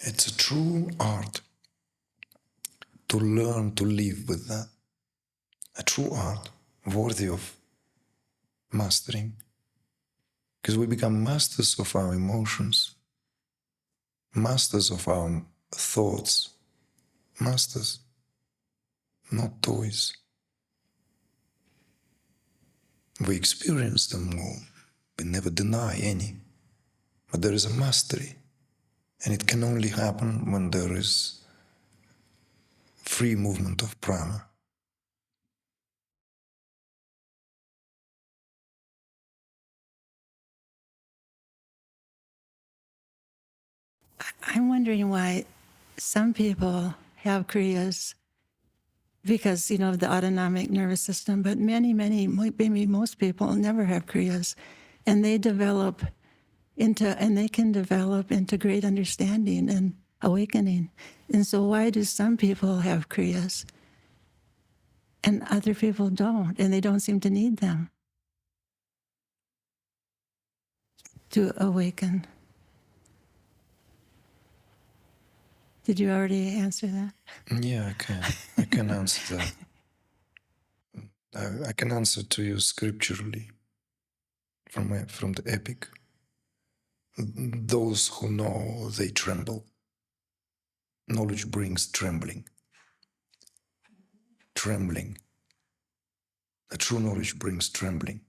It's a true art to learn to live with that. A true art worthy of mastering. Because we become masters of our emotions, masters of our thoughts, masters, not toys. We experience them all. We never deny any. But there is a mastery. And it can only happen when there is free movement of prana. I'm wondering why some people have Kriyas because, of the autonomic nervous system, but many, maybe most people never have Kriyas. And they can develop into great understanding and awakening. And so why do some people have Kriyas and other people don't? And they don't seem to need them to awaken. Did you already answer that? Yeah, I can answer that. I can answer to you scripturally from the epic. Those who know, they tremble. Knowledge brings trembling. Trembling. A true knowledge brings trembling.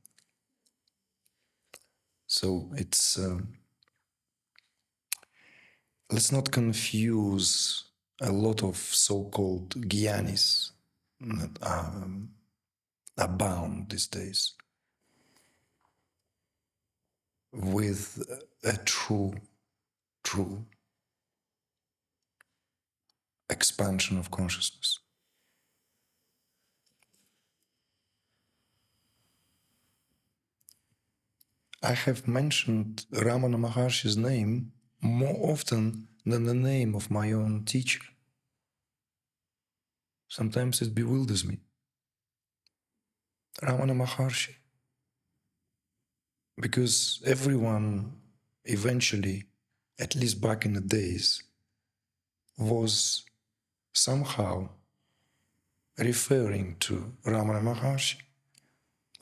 So it's let's not confuse a lot of so-called gyanis that abound these days with a true expansion of consciousness. I have mentioned Ramana Maharshi's name more often than the name of my own teacher. Sometimes it bewilders me. Ramana Maharshi. Because everyone eventually, at least back in the days, was somehow referring to Ramana Maharshi.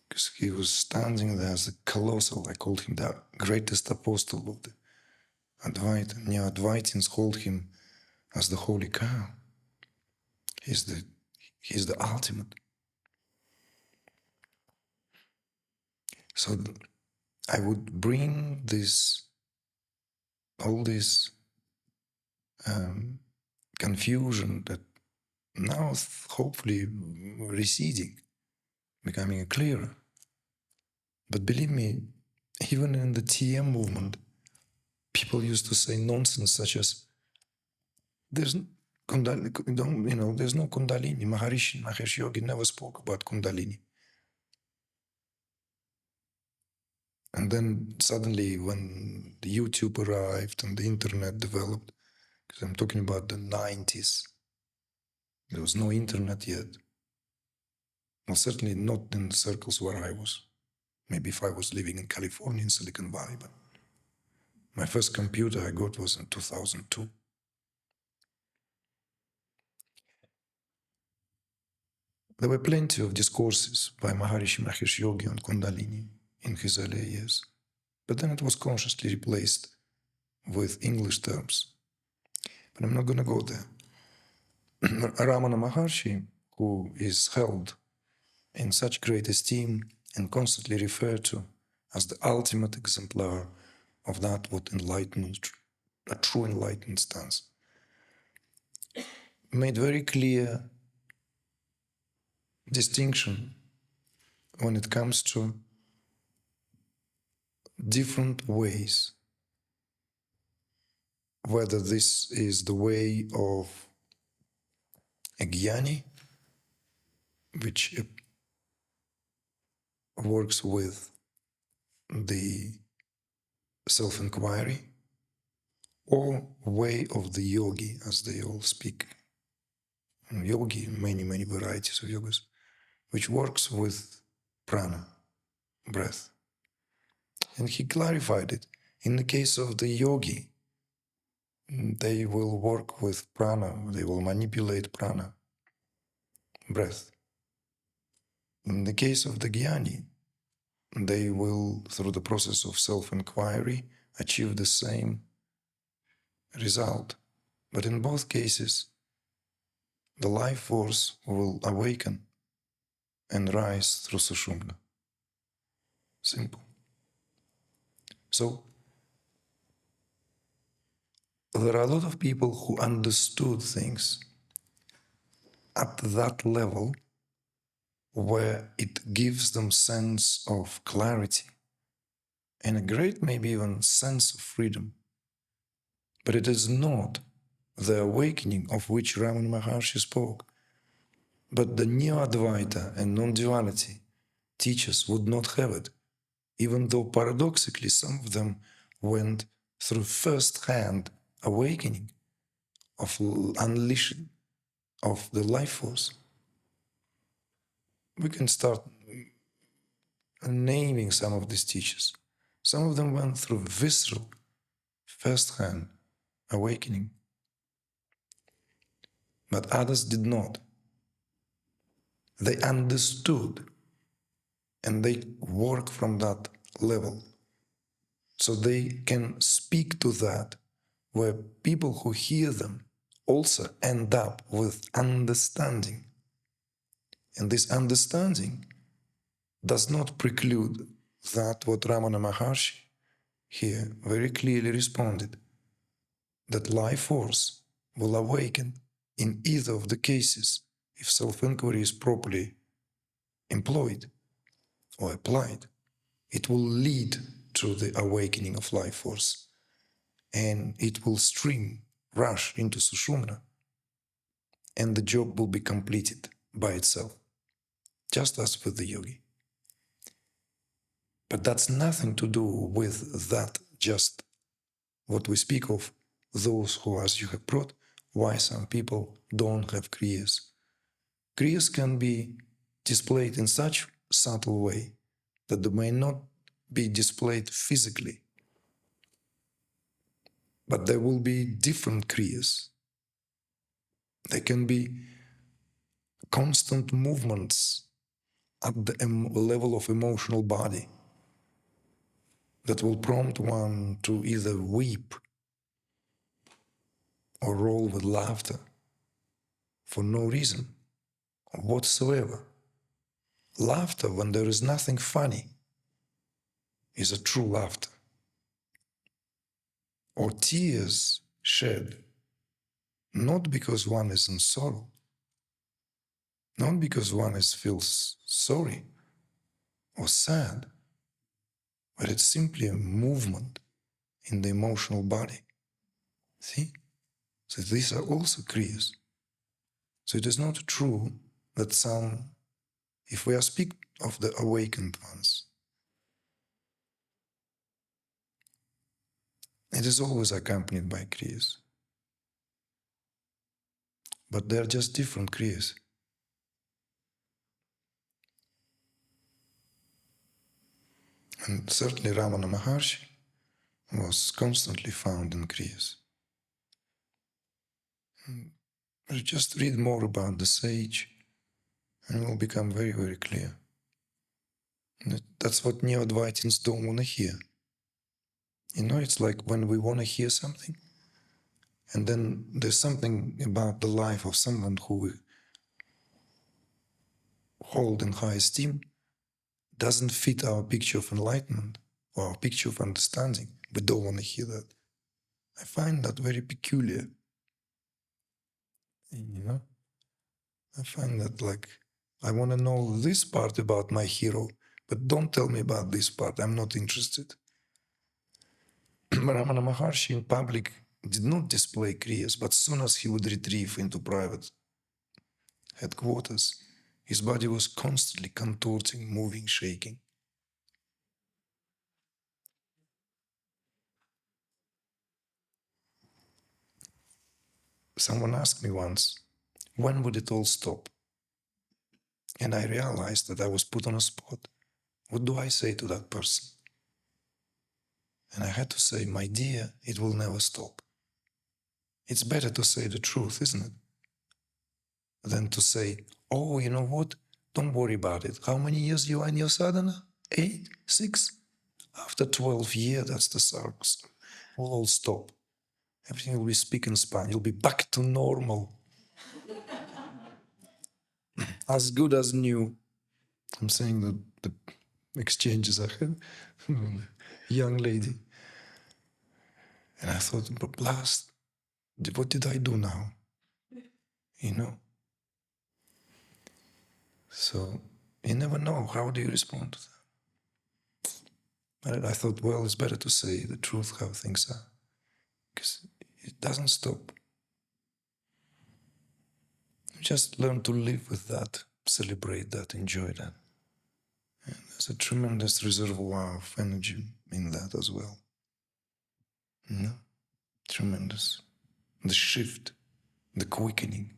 Because he was standing there as a colossal, I called him the greatest apostle of the Advaita. Neo-Advaitins called him as the holy cow. He's the ultimate. So I would bring all this confusion that now hopefully receding, becoming clearer. But believe me, even in the TM movement, people used to say nonsense such as, there's no Kundalini. Maharishi Yogi never spoke about Kundalini. And then suddenly when the YouTube arrived and the internet developed, because I'm talking about the 90s, there was no internet yet. Well, certainly not in the circles where I was. Maybe if I was living in California, in Silicon Valley, but my first computer I got was in 2002. There were plenty of discourses by Maharishi Mahesh Yogi on Kundalini in his earlier years, but then it was consciously replaced with English terms. But I'm not going to go there. Ramana Maharshi, who is held in such great esteem and constantly referred to as the ultimate exemplar of that what enlightenment, a true enlightened stance, made very clear distinction when it comes to different ways, whether this is the way of a jnani, which works with the self-inquiry, or way of the yogi, as they all speak. Yogi, many varieties of yogas, which works with prana, breath. And he clarified it. In the case of the yogi, they will work with prana, they will manipulate prana, breath. In the case of the jnani, they will, through the process of self-inquiry, achieve the same result. But in both cases, the life force will awaken and rise through sushumna. Simple. So, there are a lot of people who understood things at that level where it gives them sense of clarity and a great, maybe even sense of freedom. But it is not the awakening of which Ramana Maharshi spoke, but the neo-Advaita and non-duality teachers would not have it, even though paradoxically some of them went through first-hand awakening of unleashing of the life force. We can start naming some of these teachers. Some of them went through visceral, first-hand awakening, but others did not. They understood and they work from that level. So they can speak to that, where people who hear them also end up with understanding. And this understanding does not preclude that what Ramana Maharshi here very clearly responded, that life force will awaken in either of the cases if self-inquiry is properly employed or applied. It will lead to the awakening of life force, and it will rush into sushumna, and the job will be completed by itself, just as with the yogi. But that's nothing to do with that, just what we speak of, those who, as you have brought, why some people don't have kriyas. Kriyas can be displayed in such subtle way that they may not be displayed physically, but there will be different kriyas. There can be constant movements at the level of emotional body that will prompt one to either weep or roll with laughter for no reason whatsoever. Laughter, when there is nothing funny, is a true laughter. Or tears shed, not because one is in sorrow, not because one feels sorry or sad, but it's simply a movement in the emotional body. See? So these are also kriyas. So it is not true that some, if we are speak of the awakened ones, it is always accompanied by kriyas. But they are just different kriyas. And certainly Ramana Maharshi was constantly found in kriyas. Just read more about the sage and it will become very, very clear. That's what neo-Advaitins don't want to hear. You know, it's like when we want to hear something, and then there's something about the life of someone who we hold in high esteem, doesn't fit our picture of enlightenment or our picture of understanding. We don't want to hear that. I find that very peculiar. You know? I find that like, I want to know this part about my hero, but don't tell me about this part. I'm not interested. Ramana Maharshi in public did not display kriyas, but soon as he would retrieve into private headquarters, his body was constantly contorting, moving, shaking. Someone asked me once, when would it all stop? And I realized that I was put on a spot. What do I say to that person? And I had to say, my dear, it will never stop. It's better to say the truth, isn't it? Than to say, oh, you know what? Don't worry about it. How many years you are in your sadhana? 8? 6? After 12 years, that's the sarks. We'll all stop. Everything will be speak in Spanish. You'll be back to normal. As good as new. I'm saying that the exchanges I had. Young lady. And I thought, but blast, what did I do now? You know? So you never know. How do you respond to that? But I thought, well, it's better to say the truth, how things are. Because it doesn't stop. Just learn to live with that, celebrate that, enjoy that. And there's a tremendous reservoir of energy in that as well. You know? Tremendous. The shift, the quickening.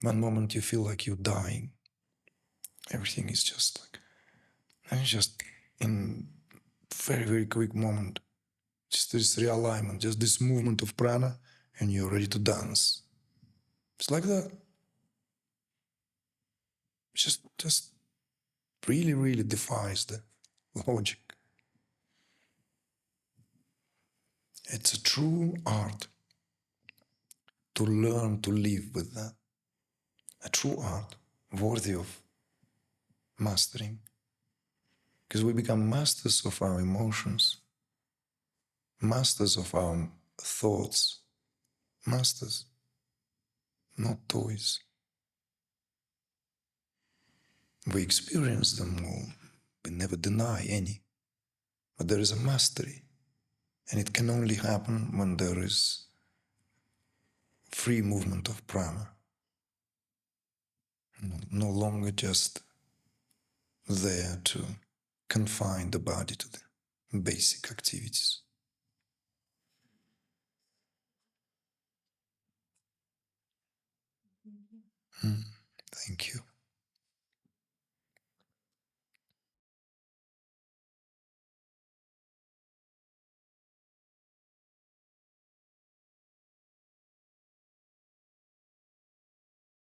One moment you feel like you're dying. Everything is just like, and it's just in very, very quick moment. Just this realignment, just this movement of prana, and you're ready to dance. It's like that. Just really, really defies the logic. It's a true art to learn to live with that. A true art worthy of mastering. Because we become masters of our emotions, masters of our thoughts, masters, not toys. We experience them all. We never deny any. But there is a mastery. And it can only happen when there is free movement of prana. No longer just there to confine the body to the basic activities. Thank you.